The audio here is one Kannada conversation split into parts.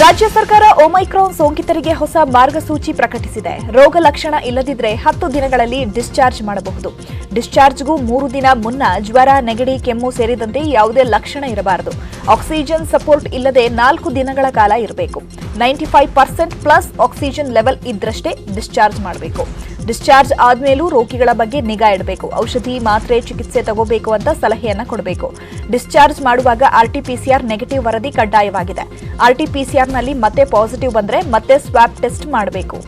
ರಾಜ್ಯ ಸರ್ಕಾರ ಒಮೈಕ್ರಾನ್ ಸೋಂಕಿತರಿಗೆ ಹೊಸ ಮಾರ್ಗಸೂಚಿ ಪ್ರಕಟಿಸಿದೆ. ರೋಗ ಲಕ್ಷಣ ಇಲ್ಲದಿದ್ದರೆ 10 ದಿನಗಳಲ್ಲಿ ಡಿಸ್ಚಾರ್ಜ್ ಮಾಡಬಹುದು. ಡಿಸ್ಚಾರ್ಜ್ಗೂ 3 ದಿನ ಮುನ್ನ ಜ್ವರ, ನೆಗಡಿ, ಕೆಮ್ಮು ಸೇರಿದಂತೆ ಯಾವುದೇ ಲಕ್ಷಣ ಇರಬಾರದು. ಆಕ್ಸಿಜನ್ ಸಪೋರ್ಟ್ ಇಲ್ಲದೆ 4 ದಿನಗಳ ಕಾಲ ಇರಬೇಕು. 95% ಪ್ಲಸ್ ಆಕ್ಸಿಜನ್ ಲೆವೆಲ್ ಇದ್ರಷ್ಟೇ ಡಿಸ್ಚಾರ್ಜ್ ಮಾಡಬೇಕು. ಡಿಸ್ಚಾರ್ಜ್ ಆದ್ಮೇಲೂ ರೋಗಿಗಳ ಬಗ್ಗೆ ನಿಗಾ ಇಡಬೇಕು. ಔಷಧಿ, ಮಾತ್ರೆ, ಚಿಕಿತ್ಸೆ ತಗೋಬೇಕು ಅಂತ ಸಲಹೆಯನ್ನ ಕೊಡಬೇಕು. ಡಿಸ್ಚಾರ್ಜ್ ಮಾಡುವಾಗ ಆರ್ಟಿಪಿಸಿಆರ್ ನೆಗೆಟಿವ್ ವರದಿ ಕಡ್ಡಾಯವಾಗಿದೆ. ಆರ್ಟಿಪಿಸಿಆರ್ನಲ್ಲಿ ಮತ್ತೆ ಪಾಸಿಟಿವ್ ಬಂದ್ರೆ ಮತ್ತೆ ಸ್ವಾಬ್ ಟೆಸ್ಟ್ ಮಾಡಬೇಕು.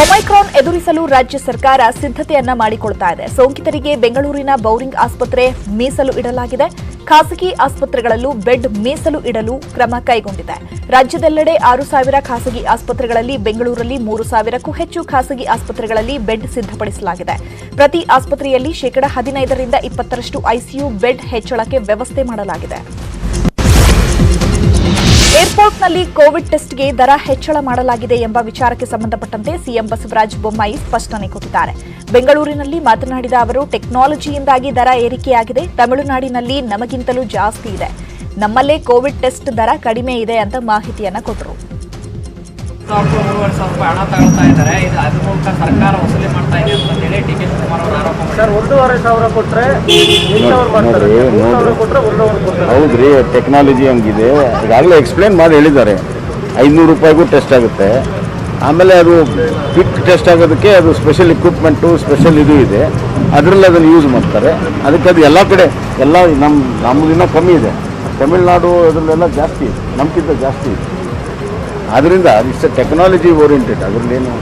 ಒಮೈಕ್ರಾನ್ ಎದುರಿಸಲು ರಾಜ್ಯ ಸರ್ಕಾರ ಸಿದ್ಧತೆಯನ್ನ ಮಾಡಿಕೊಳ್ತಾ ಇದೆ. ಸೋಂಕಿತರಿಗೆ ಬೆಂಗಳೂರಿನ ಬೌರಿಂಗ್ ಆಸ್ಪತ್ರೆ ಮೀಸಲು ಇಡಲಾಗಿದೆ. ಖಾಸಗಿ ಆಸ್ಪತ್ರೆಗಳಲ್ಲೂ ಬೆಡ್ ಮೀಸಲು ಇಡಲು ಕ್ರಮ ಕೈಗೊಂಡಿದೆ. ರಾಜ್ಯದೆಲ್ಲೆಡೆ 6,000 ಖಾಸಗಿ ಆಸ್ಪತ್ರೆಗಳಲ್ಲಿ, ಬೆಂಗಳೂರಲ್ಲಿ 3,000ಕ್ಕೂ ಹೆಚ್ಚು ಖಾಸಗಿ ಆಸ್ಪತ್ರೆಗಳಲ್ಲಿ ಬೆಡ್ ಸಿದ್ಧಪಡಿಸಲಾಗಿದೆ. ಪ್ರತಿ ಆಸ್ಪತ್ರೆಯಲ್ಲಿ 15% 20% ಐಸಿಯು ಬೆಡ್ ಹೆಚ್ಚಳಕ್ಕೆ ವ್ಯವಸ್ಥೆ ಮಾಡಲಾಗಿದೆ. ಏರ್ಪೋರ್ಟ್ನಲ್ಲಿ ಕೋವಿಡ್ ಟೆಸ್ಟ್ಗೆ ದರ ಹೆಚ್ಚಳ ಮಾಡಲಾಗಿದೆ ಎಂಬ ವಿಚಾರಕ್ಕೆ ಸಂಬಂಧಪಟ್ಟಂತೆ ಸಿಎಂ ಬಸವರಾಜ ಬೊಮ್ಮಾಯಿ ಸ್ಪಷ್ಟನೆ ಕೊಟ್ಟಿದ್ದಾರೆ. ಬೆಂಗಳೂರಿನಲ್ಲಿ ಮಾತನಾಡಿದ ಅವರು, ಟೆಕ್ನಾಲಜಿಯಿಂದಾಗಿ ದರ ಏರಿಕೆಯಾಗಿದೆ. ತಮಿಳುನಾಡಿನಲ್ಲಿ ನಮಗಿಂತಲೂ ಜಾಸ್ತಿ ಇದೆ. ನಮ್ಮಲ್ಲೇ ಕೋವಿಡ್ ಟೆಸ್ಟ್ ದರ ಕಡಿಮೆ ಇದೆ ಅಂತ ಮಾಹಿತಿಯನ್ನ ಕೊಟ್ಟರು. 3,500 ರೂಪಾಯಿ ಹಣ ತಗೊಳ್ತಾ ಇದ್ದಾರೆ. ಇದು ಅದ್ರ ಮೂಲಕ ಸರ್ಕಾರ ವಸೂಲಿ ಮಾಡ್ತಾ ಇದೆ ಅಂತ ಹೇಳಿ ಡಿ.ಕೆ. ಶಿವಕುಮಾರ್ ಅವರು ಆರೋಪ ಮಾಡಿದ್ದಾರೆ. 1,500 ಕೊಟ್ಟರೆ ಹೌದ್ರಿ, ಟೆಕ್ನಾಲಜಿ ಹಂಗಿದೆ. ಈಗಾಗಲೇ ಎಕ್ಸ್ಪ್ಲೇನ್ ಮಾಡಿ ಹೇಳಿದ್ದಾರೆ. 500 ರೂಪಾಯಿಗೂ ಟೆಸ್ಟ್ ಆಗುತ್ತೆ. ಆಮೇಲೆ ಅದು ಕ್ವಿಕ್ ಟೆಸ್ಟ್ ಆಗೋದಕ್ಕೆ ಅದು ಸ್ಪೆಷಲ್ ಇಕ್ವಿಪ್ಮೆಂಟು, ಸ್ಪೆಷಲ್ ಇದು ಇದೆ. ಅದರಲ್ಲಿ ಅದನ್ನು ಯೂಸ್ ಮಾಡ್ತಾರೆ. ಅದಕ್ಕೆ ಅದು ಎಲ್ಲ ಕಡೆ ಎಲ್ಲ ನಮ್ಮದಿನ ಕಮ್ಮಿ ಇದೆ. ತಮಿಳುನಾಡು ಅದರಲ್ಲೆಲ್ಲ ಜಾಸ್ತಿ ಇದೆ, ನಮ್ಗಿಂತ ಜಾಸ್ತಿ ಇದೆ. ಆದ್ದರಿಂದ ಇಟ್ಸ್ ಟೆಕ್ನಾಲಜಿ ಓರಿಯೆಂಟೆಡ್. ಅದರಲ್ಲೇನು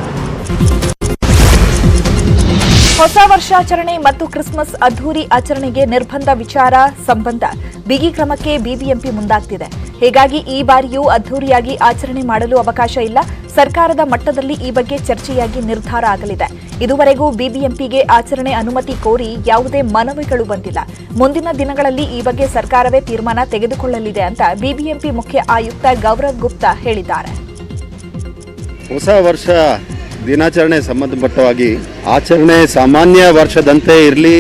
ಹೊಸ ವರ್ಷಾಚರಣೆ ಮತ್ತು ಕ್ರಿಸ್ಮಸ್ ಅದ್ದೂರಿ ಆಚರಣೆಗೆ ನಿರ್ಬಂಧ ವಿಚಾರ ಸಂಬಂಧ ಬಿಗಿ ಕ್ರಮಕ್ಕೆ ಬಿಬಿಎಂಪಿ ಮುಂದಾಗ್ತಿದೆ. ಹೀಗಾಗಿ ಈ ಬಾರಿಯೂ ಅದ್ದೂರಿಯಾಗಿ ಆಚರಣೆ ಮಾಡಲು ಅವಕಾಶ ಇಲ್ಲ. ಸರ್ಕಾರದ ಮಟ್ಟದಲ್ಲಿ ಈ ಬಗ್ಗೆ ಚರ್ಚೆಯಾಗಿ ನಿರ್ಧಾರ ಆಗಲಿದೆ. ಇದುವರೆಗೂ ಬಿಬಿಎಂಪಿಗೆ ಆಚರಣೆ ಅನುಮತಿ ಕೋರಿ ಯಾವುದೇ ಮನವಿಗಳು ಬಂದಿಲ್ಲ. ಮುಂದಿನ ದಿನಗಳಲ್ಲಿ ಈ ಬಗ್ಗೆ ಸರ್ಕಾರವೇ ತೀರ್ಮಾನ ತೆಗೆದುಕೊಳ್ಳಲಿದೆ ಅಂತ ಬಿಬಿಎಂಪಿ ಮುಖ್ಯ ಆಯುಕ್ತ ಗೌರವ್ ಗುಪ್ತಾ ಹೇಳಿದ್ದಾರೆ. ಹೊಸ ವರ್ಷ ದಿನಾಚರಣೆ ಸಂಬಂಧಪಟ್ಟವಾಗಿ ಆಚರಣೆ ಸಾಮಾನ್ಯ ವರ್ಷದಂತೆ ಇರಲಿ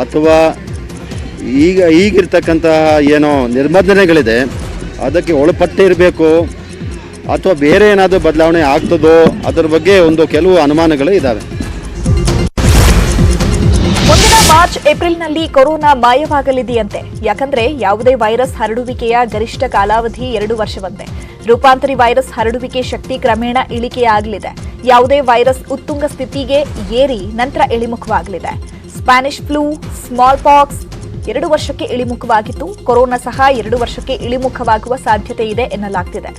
ಅಥವಾ ಈಗಿರ್ತಕ್ಕಂತಹ ಏನೋ ನಿರ್ಬಂಧನೆಗಳಿದೆ ಅದಕ್ಕೆ ಒಳಪಟ್ಟಿರಬೇಕು ಅಥವಾ ಬೇರೆ ಏನಾದರೂ ಬದಲಾವಣೆ ಆಗ್ತದೋ ಅದರ ಬಗ್ಗೆ ಕೆಲವು ಅನುಮಾನಗಳು ಇದ್ದಾವೆ. ಮುಂದಿನ ಮಾರ್ಚ್ ಏಪ್ರಿಲ್ನಲ್ಲಿ ಕೊರೋನಾ ಮಾಯವಾಗಲಿದೆಯಂತೆ. ಯಾಕಂದ್ರೆ ಯಾವುದೇ ವೈರಸ್ ಹರಡುವಿಕೆಯ ಗರಿಷ್ಠ ಕಾಲಾವಧಿ 2 ವರ್ಷವಂತೆ. ರೂಪಾಂತರಿ ವೈರಸ್ ಹರಡುವಿಕೆ ಶಕ್ತಿ ಕ್ರಮೇಣ ಇಳಿಕೆಯಾಗಲಿದೆ. ಯಾವುದೇ ವೈರಸ್ ಉತ್ತುಂಗ ಸ್ಥಿತಿಗೆ ಏರಿ ನಂತರ ಇಳಿಮುಖವಾಗಲಿದೆ. ಸ್ಪ್ಯಾನಿಷ್ ಫ್ಲೂ, ಸ್ಮಾಲ್ ಪಾಕ್ಸ್ 2 ವರ್ಷಕ್ಕೆ ಇಳಿಮುಖವಾಗಿತ್ತು. ಕೊರೋನಾ ಸಹ 2 ವರ್ಷಕ್ಕೆ ಇಳಿಮುಖವಾಗುವ ಸಾಧ್ಯತೆ ಇದೆ ಎನ್ನಲಾಗ್ತಿದೆ.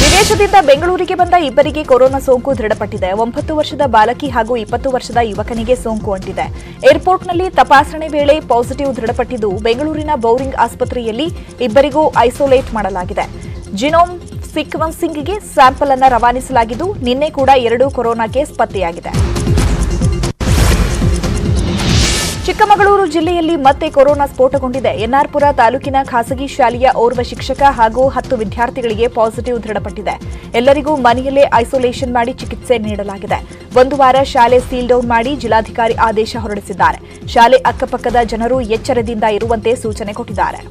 ವಿದೇಶದಿಂದ ಬೆಂಗಳೂರಿಗೆ ಬಂದ ಇಬ್ಬರಿಗೆ ಕೊರೋನಾ ಸೋಂಕು ದೃಢಪಟ್ಟಿದೆ. 9 ವರ್ಷದ ಬಾಲಕಿ ಹಾಗೂ 20 ವರ್ಷದ ಯುವಕನಿಗೆ ಸೋಂಕು ಅಂಟಿದೆ. ಏರ್ಪೋರ್ಟ್ನಲ್ಲಿ ತಪಾಸಣೆ ವೇಳೆ ಪಾಸಿಟಿವ್ ದೃಢಪಟ್ಟಿದ್ದು, ಬೆಂಗಳೂರಿನ ಬೌರಿಂಗ್ ಆಸ್ಪತ್ರೆಯಲ್ಲಿ ಇಬ್ಬರಿಗೂ ಐಸೋಲೇಟ್ ಮಾಡಲಾಗಿದೆ. ಜಿನೋಮ್ ಸೀಕ್ವೆನ್ಸಿಂಗ್ಗೆ ಸ್ಯಾಂಪಲ್ ಅನ್ನು ರವಾನಿಸಲಾಗಿದ್ದು, ನಿನ್ನೆ ಕೂಡ 2 ಕೊರೋನಾ ಕೇಸ್ ಪತ್ತೆಯಾಗಿದೆ. ಚಿಕ್ಕಮಗಳೂರು ಜಿಲ್ಲೆಯಲ್ಲಿ ಮತ್ತೆ ಕೊರೋನಾ ಸ್ಫೋಟಗೊಂಡಿದೆ. ಎನ್ಆರ್ಪುರ ತಾಲೂಕಿನ ಖಾಸಗಿ ಶಾಲೆಯ ಓರ್ವ ಶಿಕ್ಷಕ ಹಾಗೂ 10 ವಿದ್ಯಾರ್ಥಿಗಳಿಗೆ ಪಾಸಿಟಿವ್ ದೃಢಪಟ್ಟಿದೆ. ಎಲ್ಲರಿಗೂ ಮನೆಯಲ್ಲೇ ಐಸೋಲೇಷನ್ ಮಾಡಿ ಚಿಕಿತ್ಸೆ ನೀಡಲಾಗಿದೆ. 1 ವಾರ ಶಾಲೆ ಸೀಲ್ ಡೌನ್ ಮಾಡಿ ಜಿಲ್ಲಾಧಿಕಾರಿ ಆದೇಶ ಹೊರಡಿಸಿದ್ದಾರೆ. ಶಾಲೆ ಅಕ್ಕಪಕ್ಕದ ಜನರು ಎಚ್ಚರದಿಂದ ಇರುವಂತೆ ಸೂಚನೆ ಕೊಟ್ಟಿದ್ದಾರೆ.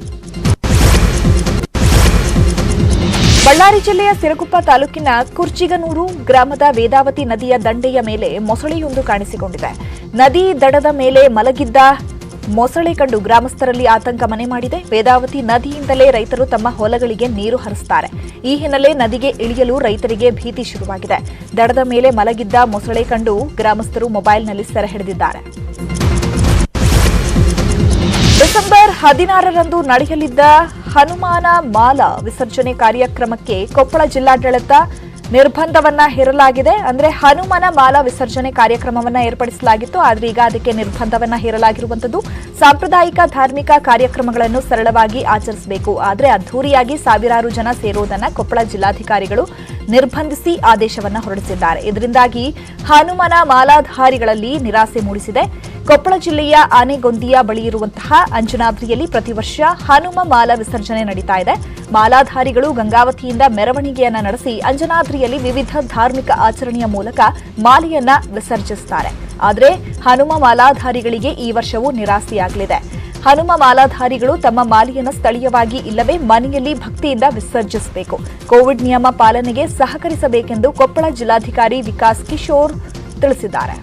ಬಳ್ಳಾರಿ ಜಿಲ್ಲೆಯ ಸಿರಗುಪ್ಪ ತಾಲೂಕಿನ ಕುರ್ಚಿಗನೂರು ಗ್ರಾಮದ ವೇದಾವತಿ ನದಿಯ ದಂಡೆಯ ಮೇಲೆ ಮೊಸಳೆಯೊಂದು ಕಾಣಿಸಿಕೊಂಡಿದೆ. ನದಿ ದಡದ ಮೇಲೆ ಮಲಗಿದ್ದ ಮೊಸಳೆ ಕಂಡು ಗ್ರಾಮಸ್ಥರಲ್ಲಿ ಆತಂಕ ಮನೆ ಮಾಡಿದೆ. ವೇದಾವತಿ ನದಿಯಿಂದಲೇ ರೈತರು ತಮ್ಮ ಹೊಲಗಳಿಗೆ ನೀರು ಹರಿಸುತ್ತಾರೆ. ಈ ಹಿನ್ನೆಲೆ ನದಿಗೆ ಇಳಿಯಲು ರೈತರಿಗೆ ಭೀತಿ ಶುರುವಾಗಿದೆ. ದಡದ ಮೇಲೆ ಮಲಗಿದ್ದ ಮೊಸಳೆ ಕಂಡು ಗ್ರಾಮಸ್ಥರು ಮೊಬೈಲ್ನಲ್ಲಿ ಸೆರೆ ಹಿಡಿದಿದ್ದಾರೆ. ಡಿಸೆಂಬರ್ 16ರಂದು ನಡೆಯಲಿದ್ದ ಹನುಮಾನ ಮಾಲಾ ವಿಸರ್ಜನೆ ಕಾರ್ಯಕ್ರಮಕ್ಕೆ ಕೊಪ್ಪಳ ಜಿಲ್ಲಾಡಳಿತ ನಿರ್ಬಂಧವನ್ನ ಹೇರಲಾಗಿದೆ. ಅಂದ್ರೆ ಹನುಮನ ಮಾಲಾ ವಿಸರ್ಜನೆ ಕಾರ್ಯಕ್ರಮವನ್ನ ಏರ್ಪಡಿಸಲಾಗಿತ್ತು. ಆದ್ರೆ ಈಗ ಅದಕ್ಕೆ ನಿರ್ಬಂಧವನ್ನ ಹೇರಲಾಗಿರುವಂತದ್ದು. ಸಾಂಪ್ರದಾಯಿಕ ಧಾರ್ಮಿಕ ಕಾರ್ಯಕ್ರಮಗಳನ್ನು ಸರಳವಾಗಿ ಆಚರಿಸಬೇಕು. ಆದ್ರೆ ಅದ್ದೂರಿಯಾಗಿ ಸಾವಿರಾರು ಜನ ಸೇರುವುದನ್ನ ಕೊಪ್ಪಳ ಜಿಲ್ಲಾಧಿಕಾರಿಗಳು ನಿರ್ಬಂಧಿಸಿ ಆದೇಶವನ್ನ ಹೊರಡಿಸಿದ್ದಾರೆ. ಇದರಿಂದಾಗಿ ಹನುಮನ ಮಾಲಾಧಾರಿಗಳಲ್ಲಿ ನಿರಾಸೆ ಮೂಡಿಸಿದೆ. ಕೊಪ್ಪಳ ಜಿಲ್ಲೆಯ ಆನೆಗೊಂದಿಯ ಬಳಿ ಇರುವಂತಹ ಅಂಜನಾದ್ರಿಯಲ್ಲಿ ಪ್ರತಿ ವರ್ಷ ಹನುಮ ಮಾಲಾ ವಿಸರ್ಜನೆ ನಡೀತಾ ಇದೆ. ಮಾಲಾಧಾರಿಗಳು ಗಂಗಾವತಿಯಿಂದ ಮೆರವಣಿಗೆಯನ್ನ ನಡೆಸಿ ಅಂಜನಾದ್ರಿಯಲ್ಲಿ ವಿವಿಧ ಧಾರ್ಮಿಕ ಆಚರಣೆಯ ಮೂಲಕ ಮಾಲೆಯನ್ನ ವಿಸರ್ಜಿಸುತ್ತಾರೆ. ಆದರೆ ಹನುಮ ಮಾಲಾಧಾರಿಗಳಿಗೆ ಈ ವರ್ಷವೂ ನಿರಾಸೆಯಾಗಲಿದೆ. ಹನುಮ ಮಾಲಾಧಾರಿಗಳು ತಮ್ಮ ಮಾಲೆಯನ್ನು ಸ್ಥಳೀಯವಾಗಿ ಇಲ್ಲವೇ ಮನೆಯಲ್ಲಿ ಭಕ್ತಿಯಿಂದ ವಿಸರ್ಜಿಸಬೇಕು. ಕೋವಿಡ್ ನಿಯಮ ಪಾಲನೆಗೆ ಸಹಕರಿಸಬೇಕೆಂದು ಕೊಪ್ಪಳ ಜಿಲ್ಲಾಧಿಕಾರಿ ವಿಕಾಸ್ ಕಿಶೋರ್ ತಿಳಿಸಿದ್ದಾರೆ.